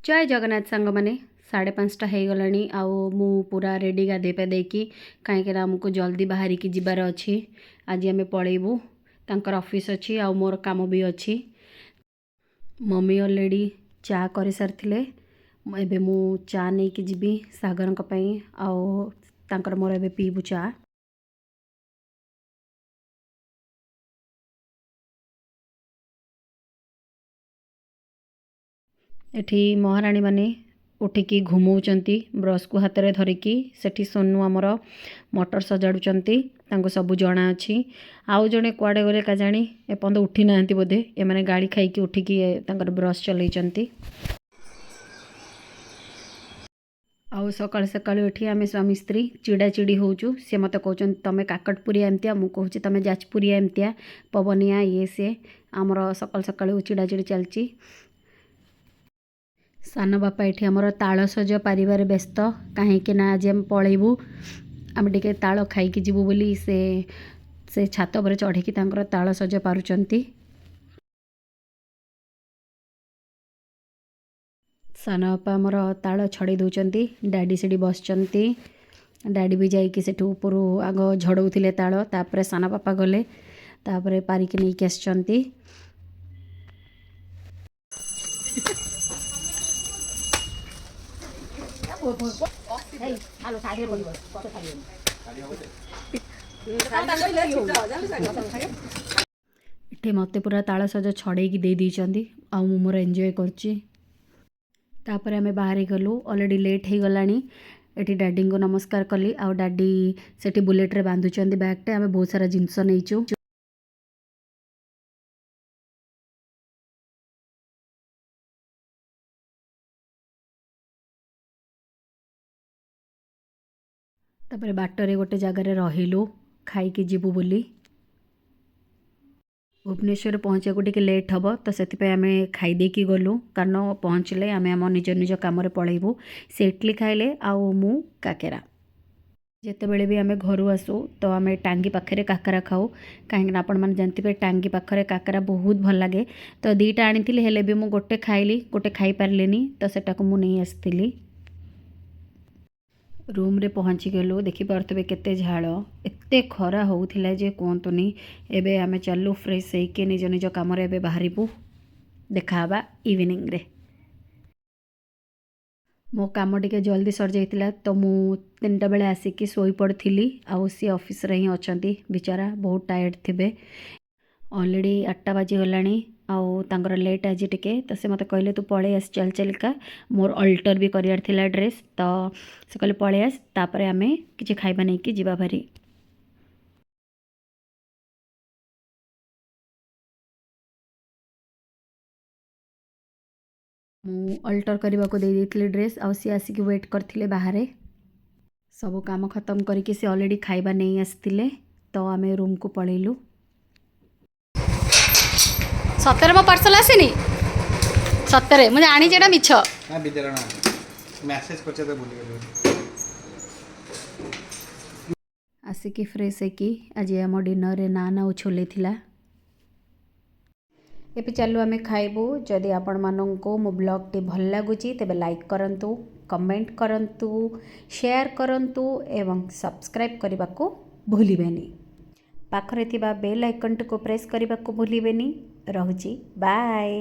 जय जगन्नाथ सांग मैंने 5:30 हो गलानी आउ पूरा रेडी गाधे पाधेकी कहीं आमको जल्दी बाहर की जीवार अच्छी। आज आम पलैबू तांकर ऑफिस अच्छी आउ मोर काम भी अच्छी। मम्मी ऑलरेडी चा कर सारी एबे मु चा नहीं कि जीवी सागर आउ तांकर मोर एबे पीबू चा। एठी महाराणी माने उठिकी घुमाउचंती ब्रश को हाथ में धरिकी सेठी सोनू आमर मटर सजाड़ुचंती तांको सबू जना अच्छी। आउ जड़े कुआड़े गले का जानी एपर्यंत उठी ना बोधे एमाने गाड़ी खाई उठिकी तांकर ब्रश चलैचंती। आउ सकाल सकाल एठी आमे स्वामी स्त्री चिड़ा चिड़ी होचु। से मत कहउचन तमे काकटपुरिया एमतिया मु कहूची तमे जाजपुरिया एमतिया पवनिया ये से आमर सकाल सकाल चिड़ा चिड़ी चलची। सान बापा ये आमर ताल सज पारिबार व्यस्त कहीं आज आम पलैबू आम टे ताल खाई जीवु बोली से छात पर चढ़ी ताल सज पारुचंती। सान बापा आमर ताल छड़े दौरान डैडी से बसचंती। डैडी भी जाइए सेठू ऊपर आग झड़ौले ताल तापर सान बापा गले तापर पारिकी नहीं कि आसचंती। इटे मत पूरा ताल सज छड़े दे देइचंदी आउ मु मोर एंजॉय करची। तापर आमे बाहर गलु ऑलरेडी लेट हो गलानी। एटी डैडी को नमस्कार कली आउ डैडी सेठी बुलेट रे बांधुचंदी बैगटे आमे बहुत सारा जिनस नहींचु। तापर बाटरे गोटे जगार रहिलु खाई जीवु बोली। भुवनेश्वर पहुँचा को टिके लेट हम तो से आम खाईदे की गलु कारण पहुँचले आम आम निज निज कम पलैबू। से इडली खाइले आउ मु काकेरा। जितेबले भी आम घर आसू तो आम टांगी पाखे काकरा खाऊ कहीं आपण मैंने जानते टांगी पाखे काकरा बहुत भल लगे। तो दीटा आनी हेले भी मु गोटे खाइली गोटे खाई पार्लेनी तो सेटा को मु नहीं आसती। रूम रे पहुँची गलु देखी पारे केते झाड़ एते खरा होउथिला जे कहतुनी। एबे आमे चलू फ्रेश होइके निज निज काम रे एबे बाहरिबू देखाबा इवनिंग रे। मो काम टिके जल्दी सर जाइतिला तो मु 3टा बेले आसिकी सोई पड़थिली आउ सी ऑफिस रे ही अछंती बेचारा बहुत टायर्ड थिबे। ऑलरेडी 8टा बाजी गलानी आउ तांकर लेट आज टिके तो से मत कहले तू पळे आस चल चलका मोर अल्टर भी करियार थिला ड्रेस तो से कहले पळे आस तापरे आमे किछि खाइबा नै कि जीवा भारी। मु अल्टर करने को दे देइथिले ड्रेस आउ सी आसिकी वेट करथिले बाहरे। सब काम खत्म करके से ऑलरेडी खाइबा नै आस्तिले तो आमे रूम को पळेलु। सतरे मो पार्सल आसीनी सतरे मुझे आनी जेटा मिछ ना बिदेला ना मैसेज करछे तो भूली गेली। आसिकी फ्रेश है आज आम डिनर रे नान आउ छोले थिला। एबे चलो आमे खाइबू। जदि आपण माननको मो ब्लॉग टी भल लागुची तेबे लाइक करंतु कमेंट करंतु शेयर करंतु एवं सब्सक्राइब करने को भूलिबेनी। पाखरे थिबा बेल आइकन को प्रेस करने को भूलिबेनी। रहुची बाय।